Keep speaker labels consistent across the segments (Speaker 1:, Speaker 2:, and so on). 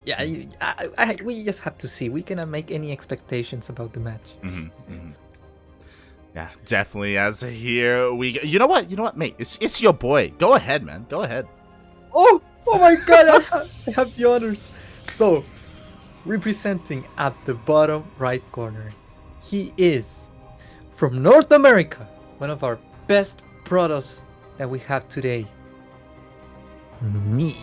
Speaker 1: Yeah, we just have to see. We cannot make any expectations about the match.
Speaker 2: Yeah, definitely. As here we, you know what, mate? It's your boy. Go ahead, man. Go ahead.
Speaker 1: Oh my god, I have the honors. So, representing at the bottom right corner, he is from North America, one of our best Protoss that we have today, Neeb.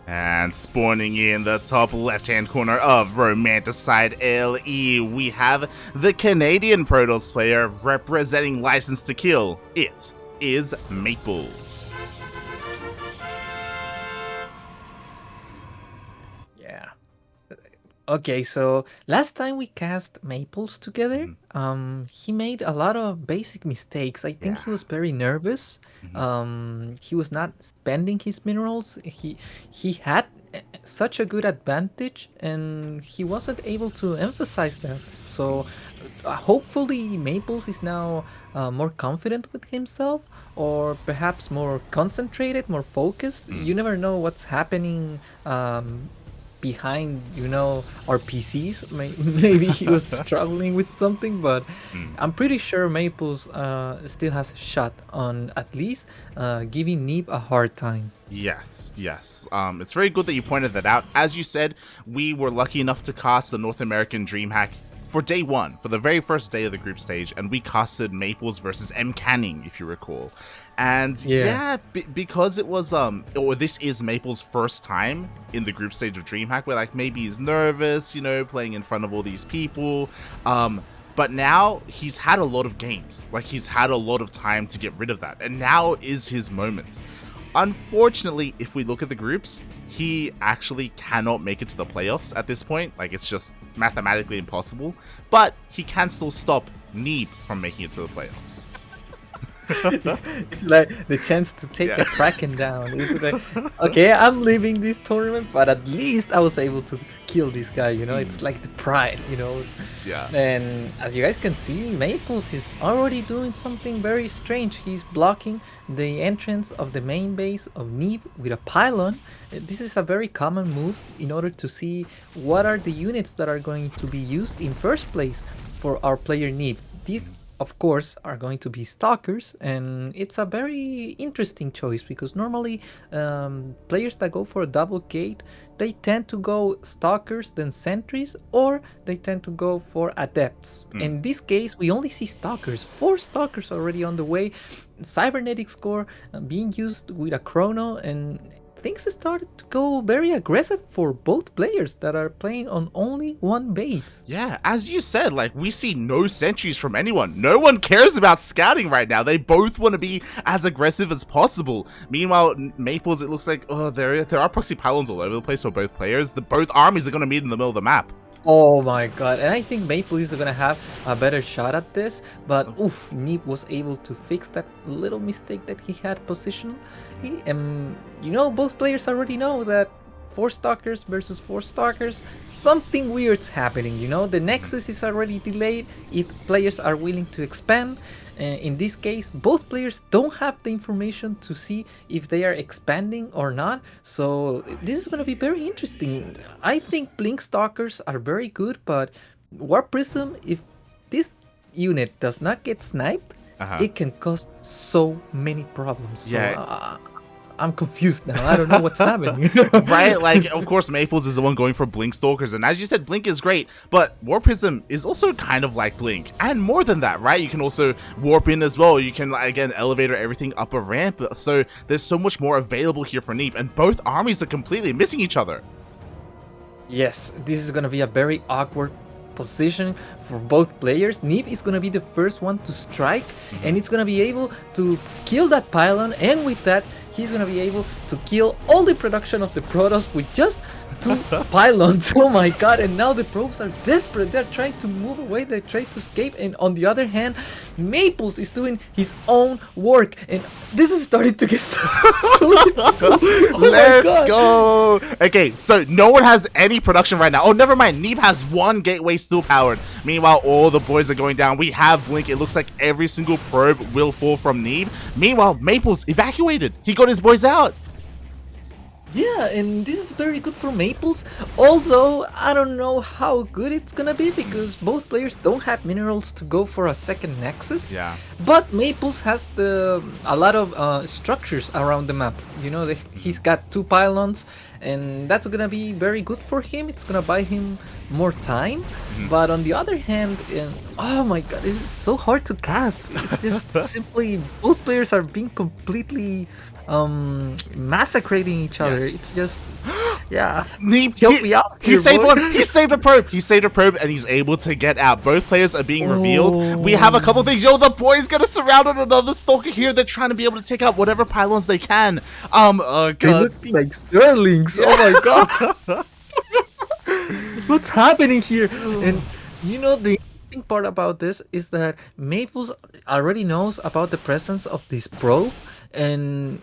Speaker 2: And spawning in the top left-hand corner of Romanticide LE, we have the Canadian Protoss player representing License to Kill. It is Maplez.
Speaker 1: Yeah. Okay, so last time we cast Maplez together, he made a lot of basic mistakes. I think he was very nervous. He was not spending his minerals. He had such a good advantage, and he wasn't able to emphasize that. So hopefully Maplez is now more confident with himself, or perhaps more concentrated, more focused. You never know what's happening behind, our PCs. Maybe he was struggling with something, but I'm pretty sure Maplez still has a shot on at least giving Neeb a hard time.
Speaker 2: Yes. It's very good that you pointed that out. As you said, we were lucky enough to cast the North American DreamHack for day one, for the very first day of the group stage, and we casted Maplez versus M. Canning, if you recall. And because it was or this is Maplez's first time in the group stage of DreamHack, where like maybe he's nervous, playing in front of all these people. But now he's had a lot of games, like he's had a lot of time to get rid of that, and now is his moment. Unfortunately, if we look at the groups, he actually cannot make it to the playoffs at this point. Like, it's just mathematically impossible. But he can still stop Neeb from making it to the playoffs.
Speaker 1: It's like the chance to take a Kraken down. It's like, okay, I'm leaving this tournament, but at least I was able to kill this guy, It's like the pride,
Speaker 2: Yeah.
Speaker 1: And as you guys can see, Maplez is already doing something very strange. He's blocking the entrance of the main base of Neeb with a pylon. This is a very common move in order to see what are the units that are going to be used in first place for our player Neeb. These, of course, are going to be stalkers, and it's a very interesting choice because normally players that go for a double gate, they tend to go stalkers, then sentries, or they tend to go for adepts. In this case, we only see stalkers. 4 stalkers already on the way. Cybernetic score being used with a chrono, and things started to go very aggressive for both players that are playing on only one base.
Speaker 2: Yeah, as you said, like, we see no sentries from anyone. No one cares about scouting right now. They both want to be as aggressive as possible. Meanwhile, Maplez, it looks like there are proxy pylons all over the place for both players. Both armies are going to meet in the middle of the map.
Speaker 1: Oh my god, and I think Maplez is gonna have a better shot at this, but oof, Neeb was able to fix that little mistake that he had positional. Both players already know that 4 stalkers versus 4 stalkers, something weird's happening, The Nexus is already delayed if players are willing to expand. In this case, both players don't have the information to see if they are expanding or not, so this is going to be very interesting. I think Blink Stalkers are very good, but Warp Prism, if this unit does not get sniped, it can cause so many problems. So, I'm confused now. I don't know what's happening.
Speaker 2: Right? Like, of course, Maplez is the one going for Blink Stalkers. And as you said, Blink is great. But Warp Prism is also kind of like Blink. And more than that, right? You can also warp in as well. You can, again, elevator everything up a ramp. So there's so much more available here for Neeb. And both armies are completely missing each other.
Speaker 1: Yes, this is going to be a very awkward position for both players. Neeb is going to be the first one to strike, and it's going to be able to kill that pylon, and with that he's going to be able to kill all the production of the Protoss with just 2 pylons. Oh my god, and now the probes are desperate. They're trying to move away, they're trying to escape, and on the other hand, Maplez is doing his own work, and this is starting to get so difficult.
Speaker 2: Let's go. Okay, so no one has any production right now. Oh, never mind. Neeb has 1 gateway still powered. Meanwhile, all the boys are going down. We have Blink. It looks like every single probe will fall from Neeb. Meanwhile, Maplez evacuated. He got his boys out.
Speaker 1: Yeah, and this is very good for Maples, although I don't know how good it's gonna be because both players don't have minerals to go for a second Nexus.
Speaker 2: Yeah.
Speaker 1: But Maples has a lot of structures around the map. You know, he's got 2 pylons, and that's gonna be very good for him. It's gonna buy him more time. But on the other hand, oh my god, it's so hard to cast. It's just simply both players are being completely massacring each other.
Speaker 2: Yes.
Speaker 1: It's just, yeah.
Speaker 2: Neeb,
Speaker 1: Help me out
Speaker 2: he
Speaker 1: here,
Speaker 2: saved
Speaker 1: boy.
Speaker 2: one. He saved a probe. He saved a probe, and he's able to get out. Both players are being revealed. We have a couple things. Yo, the boys gonna surround another stalker here. They're trying to be able to take out whatever pylons they can. God.
Speaker 1: They look like Sterlings. Oh my god. What's happening here? And you know, the interesting part about this is that Maples already knows about the presence of this probe, and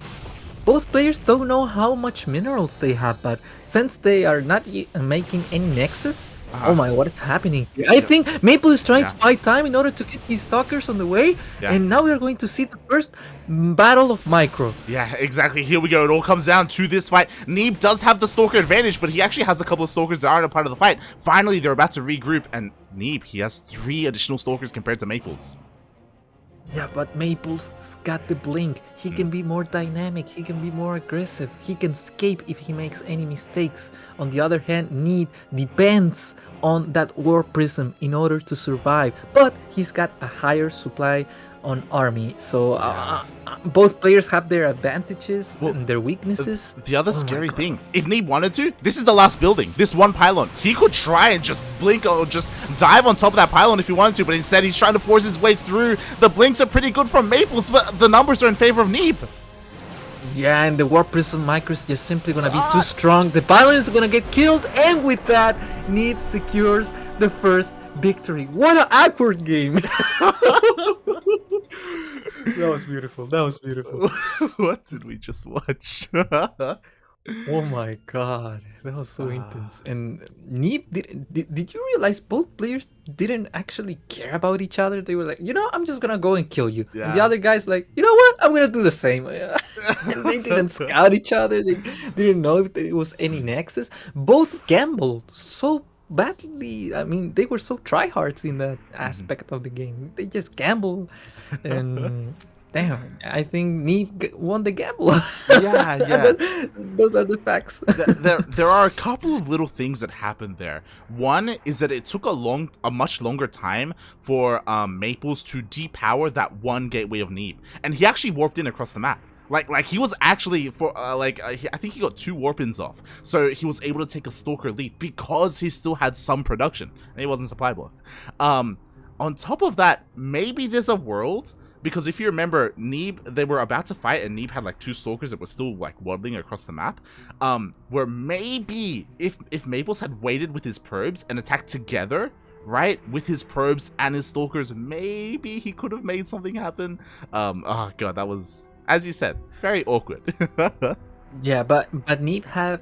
Speaker 1: both players don't know how much minerals they have, but since they are not making any nexus, oh my, what is happening here? I think Maple is trying to buy time in order to get his stalkers on the way, and now we are going to see the first battle of Micro.
Speaker 2: Yeah, exactly. Here we go. It all comes down to this fight. Neeb does have the stalker advantage, but he actually has a couple of stalkers that aren't a part of the fight. Finally, they're about to regroup, and Neeb, he has 3 additional stalkers compared to Maples.
Speaker 1: Yeah, but Maples got the blink. He can be more dynamic. He can be more aggressive. He can escape if he makes any mistakes. On the other hand, Need depends on that War Prism in order to survive. But he's got a higher supply on army. So both players have their advantages and their weaknesses.
Speaker 2: The other scary thing, if Neeb wanted to, this is the last building, this one pylon. He could try and just blink or just dive on top of that pylon if he wanted to, but instead he's trying to force his way through. The blinks are pretty good from Maples, but the numbers are in favor of Neeb.
Speaker 1: Yeah, and the War Prism Micro is just simply gonna be too strong. The pylon is gonna get killed, and with that, Neeb secures the first victory. What an awkward game! That was beautiful. That was beautiful.
Speaker 2: What did we just watch?
Speaker 1: Oh my god, that was so intense. And Neeb, did you realize both players didn't actually care about each other? They were like, you know, I'm just gonna go and kill you. And the other guy's like, you know what? I'm gonna do the same. And they didn't scout each other. They didn't know if there was any nexus. Both gambled so badly. I mean, they were so tryhards in that aspect of the game. They just gambled, and damn, I think Neeb won the gamble.
Speaker 2: Yeah.
Speaker 1: Those are the facts.
Speaker 2: There are a couple of little things that happened there. One is that it took a much longer time for Maples to depower that one gateway of Neeb, and he actually warped in across the map. Like he was actually I think he got 2 warp-ins off, so he was able to take a stalker lead because he still had some production and he wasn't supply blocked. On top of that, maybe there's a world, because if you remember, Neeb, they were about to fight and Neeb had like 2 stalkers that were still like waddling across the map, where maybe if Maples had waited with his probes and attacked together, right, with his probes and his stalkers, maybe he could have made something happen. Oh god, that was, as you said, very awkward.
Speaker 1: Yeah, but Neeb had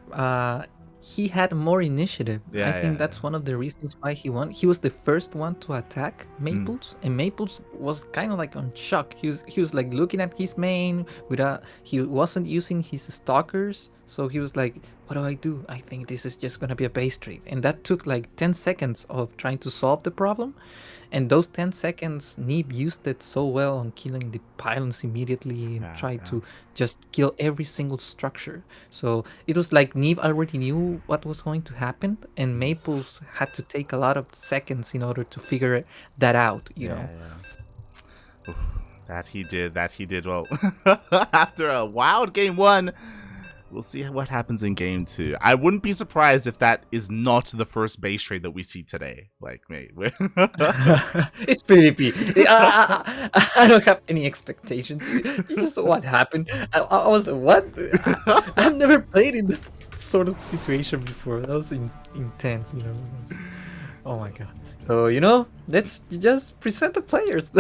Speaker 1: he had more initiative. I think that's one of the reasons why he won. He was the first one to attack Maples, and Maples was kind of like on shock. He was like looking at his main without, he wasn't using his stalkers, so he was like, what do I do? I think this is just gonna be a base trade. And that took like 10 seconds of trying to solve the problem. And those 10 seconds, Neeb used it so well on killing the pylons immediately and tried to just kill every single structure. So it was like Neeb already knew what was going to happen, and Maples had to take a lot of seconds in order to figure that out, you know.
Speaker 2: Oof, that he did well. After a wild game 1, we'll see what happens in game 2. I wouldn't be surprised if that is not the first base trade that we see today. Like, mate.
Speaker 1: It's PvP. I don't have any expectations. Just what happened. I was, what? I've never played in this sort of situation before. That was intense, you know. Oh my god. So, you know, let's just present the players.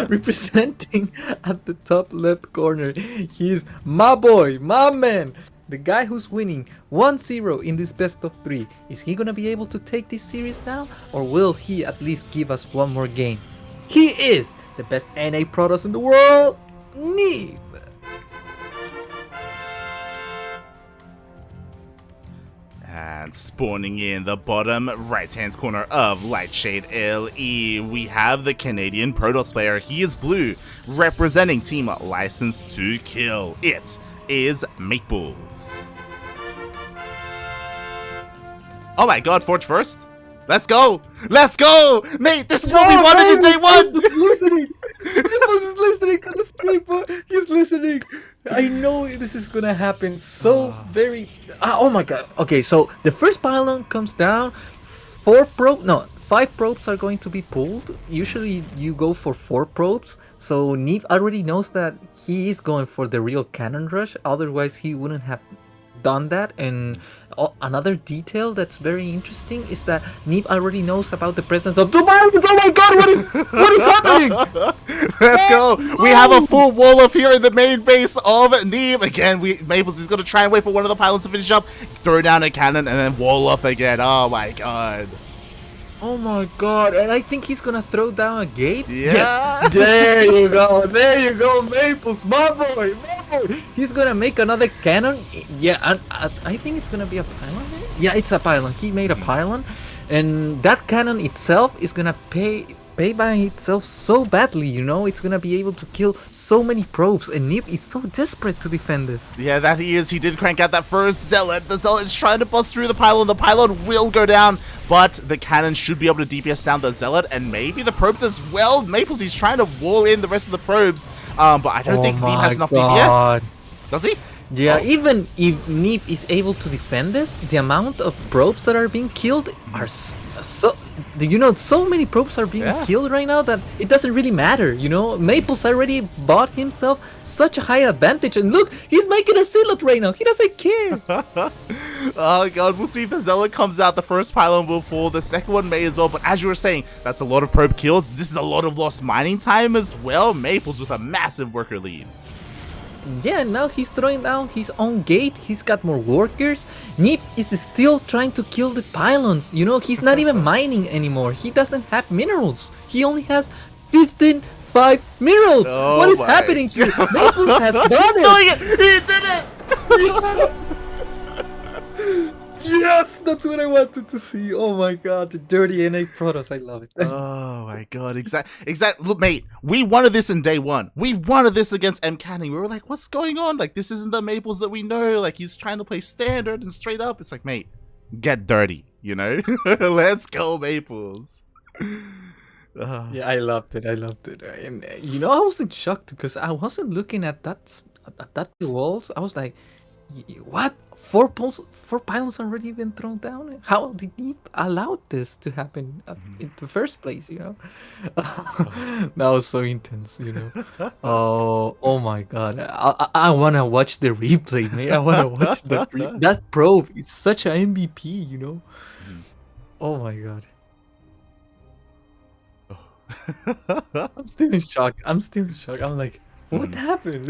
Speaker 1: Representing at the top left corner, he's my boy, my man, the guy who's winning 1-0 in this best of 3. Is he gonna be able to take this series now, or will he at least give us one more game? He is the best NA Protoss in the world, Neeb.
Speaker 2: And spawning in the bottom right-hand corner of Lightshade LE, we have the Canadian Protoss player. He is blue, representing Team License to Kill. It is Maplez. Oh my god, Forge first? Let's go! Let's go! Mate, this is what we wanted in day one!
Speaker 1: He's listening! Maplez is listening to the stream, bro. He's listening! I know this is gonna happen so very... oh my god. Okay, so the first pylon comes down. 5 probes are going to be pulled. Usually you go for 4 probes. So Neeb already knows that he is going for the real cannon rush. Otherwise he wouldn't have done that. And another detail that's very interesting is that Neeb already knows about the presence of 2 pylons. Oh my god, what is happening?
Speaker 2: Let's go! We have a full wall up here in the main base of Neeb. Again, Maplez is going to try and wait for one of the pylons to finish up, throw down a cannon, and then wall up again. Oh my god.
Speaker 1: Oh my god, and I think he's gonna throw down a gate?
Speaker 2: Yeah.
Speaker 1: Yes! There you go, Maplez, my boy! He's gonna make another cannon. Yeah, I think it's gonna be a pylon. Yeah, it's a pylon. He made a pylon, and that cannon itself is gonna pay by itself so badly, you know? It's gonna be able to kill so many probes, and Neeb is so desperate to defend this.
Speaker 2: Yeah, that he is. He did crank out that first Zealot. The Zealot is trying to bust through the pylon. The pylon will go down, but the cannon should be able to DPS down the Zealot, and maybe the probes as well. Maplez, he's trying to wall in the rest of the probes, but I don't think Neeb has enough DPS. Does he?
Speaker 1: Yeah, even if Neeb is able to defend this, the amount of probes that are being killed are so... You know, so many probes are being killed right now that it doesn't really matter, you know? Maplez already bought himself such a high advantage, and look, he's making a Zealot right now. He doesn't care.
Speaker 2: Oh god, we'll see if the Zealot comes out. The first pylon will fall, the second one may as well, but as you were saying, that's a lot of probe kills. This is a lot of lost mining time as well. Maplez with a massive worker lead.
Speaker 1: Yeah, now he's throwing down his own gate. He's got more workers. Neeb is still trying to kill the pylons. You know, he's not even mining anymore. He doesn't have minerals. He only has 5 minerals.
Speaker 2: Oh,
Speaker 1: what is happening here? Maplez has done it.
Speaker 2: He did it!
Speaker 1: Yes! Yes, that's what I wanted to see. Oh my god, the dirty NA Protoss, I love it.
Speaker 2: Oh my god, exact. Look, mate, we wanted this in day one. We wanted this against M Canning. We were like, what's going on? Like, this isn't the Maplez that we know. Like, he's trying to play standard and straight up. It's like, mate, get dirty, you know? Let's go, Maplez.
Speaker 1: Yeah, I loved it. And you know, I was in shock because I wasn't looking at that walls. I was like, what? 4 pylons already been thrown down? How did he allow this to happen in the first place, you know? That was so intense, you know? Oh my god. I want to watch the replay, man. I want to watch that probe. It's such an MVP, you know? Oh my god. I'm still in shock. I'm like, what happened?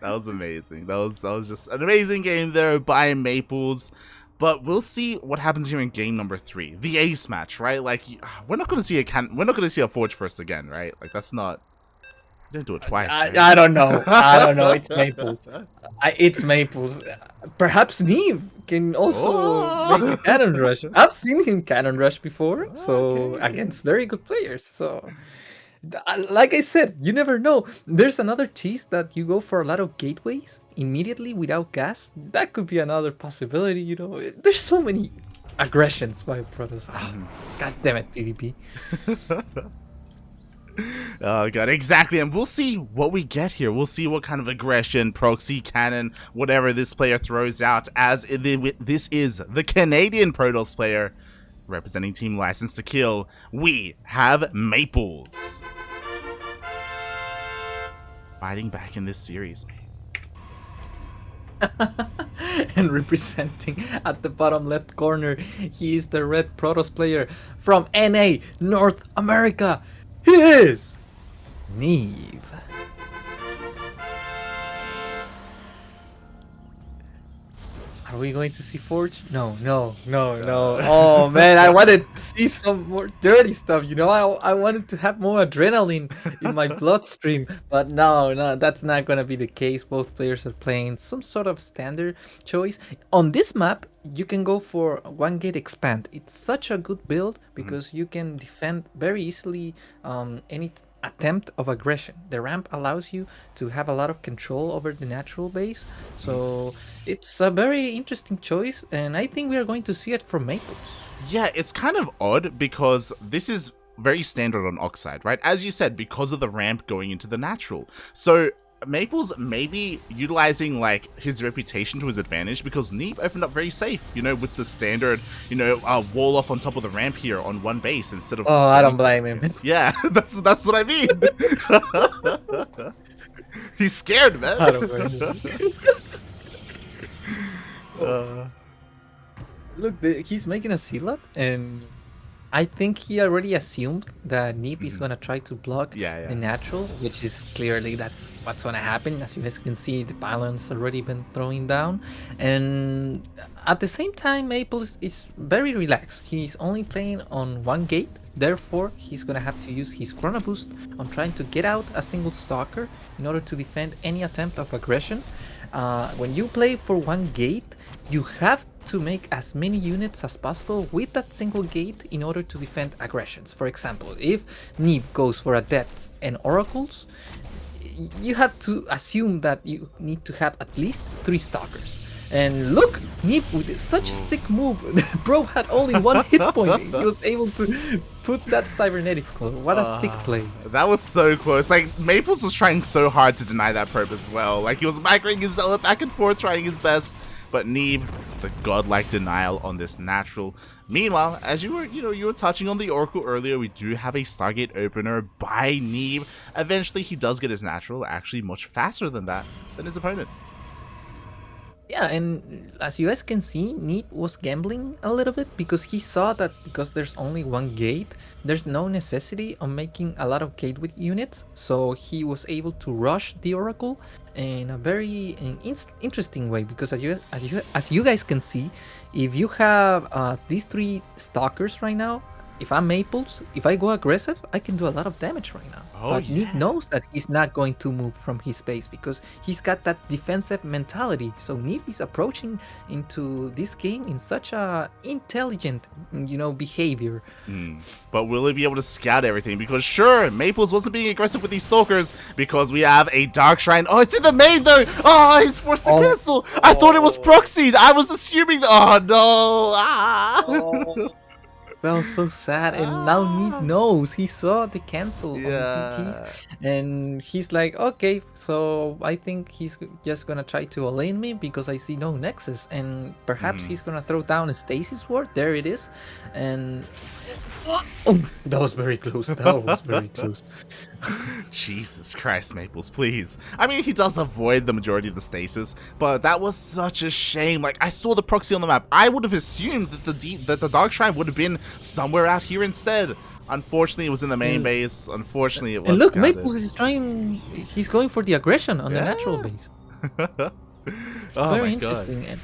Speaker 2: That was amazing. That was just an amazing game there by Maplez. But we'll see what happens here in game number 3, the ace match, right? Like, we're not going to see a Forge first again, right? Like, that's not. You didn't do it twice. Right?
Speaker 1: I don't know. It's Maplez. It's Maplez. Perhaps Neeb can also make a cannon rush. I've seen him cannon rush before, so against very good players. So. Like I said, you never know. There's another cheese that you go for a lot of gateways immediately without gas. That could be another possibility, you know. There's so many aggressions by Protoss. God damn it, PvP.
Speaker 2: Oh god, exactly, and we'll see what we get here. We'll see what kind of aggression, proxy, cannon, whatever this player throws out, as this is the Canadian Protoss player representing Team License to Kill. We have Maplez fighting back in this series, man.
Speaker 1: And representing at the bottom left corner, he is the red Protoss player from NA, North America. He is Neeb. Are we going to see Forge? No, no, no, no. Oh man, I wanted to see some more dirty stuff. You know, I wanted to have more adrenaline in my bloodstream, but no, no, that's not gonna be the case. Both players are playing some sort of standard choice. On this map, you can go for one gate expand. It's such a good build because you can defend very easily any attempt of aggression. The ramp allows you to have a lot of control over the natural base, so it's a very interesting choice, and I think we are going to see it from Maples.
Speaker 2: Yeah, it's kind of odd because this is very standard on Oxide, right? As you said, because of the ramp going into the natural. So Maples maybe utilizing like his reputation to his advantage because Neeb opened up very safe, you know, with the standard, you know, wall off on top of the ramp here on one base instead of.
Speaker 1: Oh, I don't blame him.
Speaker 2: Yeah, that's what I mean. He's scared, man.
Speaker 1: I don't blame him. Look, he's making a Sealat, and I think he already assumed that Neeb is gonna try to block the natural, which is clearly what's gonna happen. As you guys can see, the pylon's already been throwing down, and at the same time, Maples is very relaxed. He's only playing on one gate, therefore he's gonna have to use his Chrono Boost on trying to get out a single stalker in order to defend any attempt of aggression. When you play for one gate, you have to make as many units as possible with that single gate in order to defend aggressions. For example, if Neeb goes for Adepts and Oracles, you have to assume that you need to have at least 3 stalkers. And look, Neeb with such a sick move. Bro had only 1 hit point. He was able to put that cybernetics clone. What a sick play.
Speaker 2: That was so close. Like, Maples was trying so hard to deny that probe as well. Like, he was migrating his Zealot back and forth, trying his best. But Neeb, the godlike denial on this natural. Meanwhile, as you were touching on the Oracle earlier, we do have a Stargate opener by Neeb. Eventually, he does get his natural, actually much faster than his opponent.
Speaker 1: Yeah, and as you guys can see, Neeb was gambling a little bit because he saw that because there's only one gate, there's no necessity of making a lot of gateway units, so he was able to rush the Oracle in a very interesting way because as you guys can see, if you have these 3 stalkers right now, if I'm Maples, if I go aggressive, I can do a lot of damage right now. But Neeb knows that he's not going to move from his base because he's got that defensive mentality. So Neeb is approaching into this game in such a intelligent, behavior.
Speaker 2: But will he be able to scout everything? Because sure, Maples wasn't being aggressive with these stalkers because we have a Dark Shrine. Oh, it's in the main though. Oh, he's forced to cancel. I thought it was proxied. I was assuming. Oh no.
Speaker 1: That was so sad, and now Neeb knows. He saw the cancel on the DTs, and he's like, okay, so I think he's just gonna try to align me because I see no nexus, and perhaps he's gonna throw down a stasis ward. There it is, and oh, that was very close. That was very close.
Speaker 2: Jesus Christ, Maples, please. I mean, he does avoid the majority of the stasis, but that was such a shame. Like, I saw the proxy on the map. I would have assumed that the Dark Shrine would have been somewhere out here instead. Unfortunately, it was in the main base. Unfortunately, it was.
Speaker 1: And look,
Speaker 2: scouted.
Speaker 1: Maples is trying. He's going for the aggression on the natural base. Very interesting. And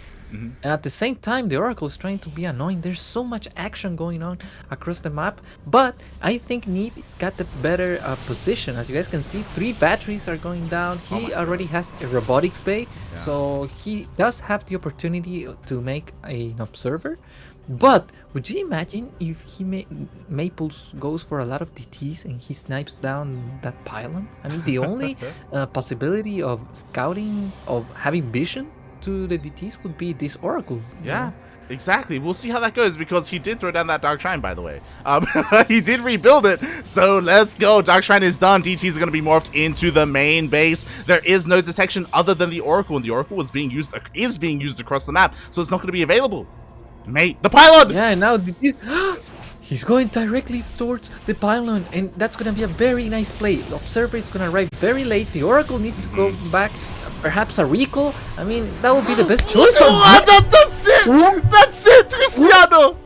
Speaker 1: at the same time, the Oracle is trying to be annoying. There's so much action going on across the map, but I think Neeb's got the better position. As you guys can see, 3 batteries are going down. He already has a robotics bay, so he does have the opportunity to make an observer. But would you imagine if Maples goes for a lot of DTs and he snipes down that pylon? I mean, the only possibility of scouting, of having vision to the DTs would be this Oracle.
Speaker 2: Yeah, exactly. We'll see how that goes because he did throw down that Dark Shrine, by the way. He did rebuild it, so let's go. Dark Shrine is done. DTs are going to be morphed into the main base. There is no detection other than the Oracle, and the Oracle is being used across the map, so it's not going to be available. Mate, the pylon!
Speaker 1: Yeah, now DTs... He's going directly towards the pylon, and that's going to be a very nice play. The Observer is going to arrive very late. The Oracle needs to go back. Perhaps a recall. I mean, that would be the best choice.
Speaker 2: That's it! That's it, Cristiano!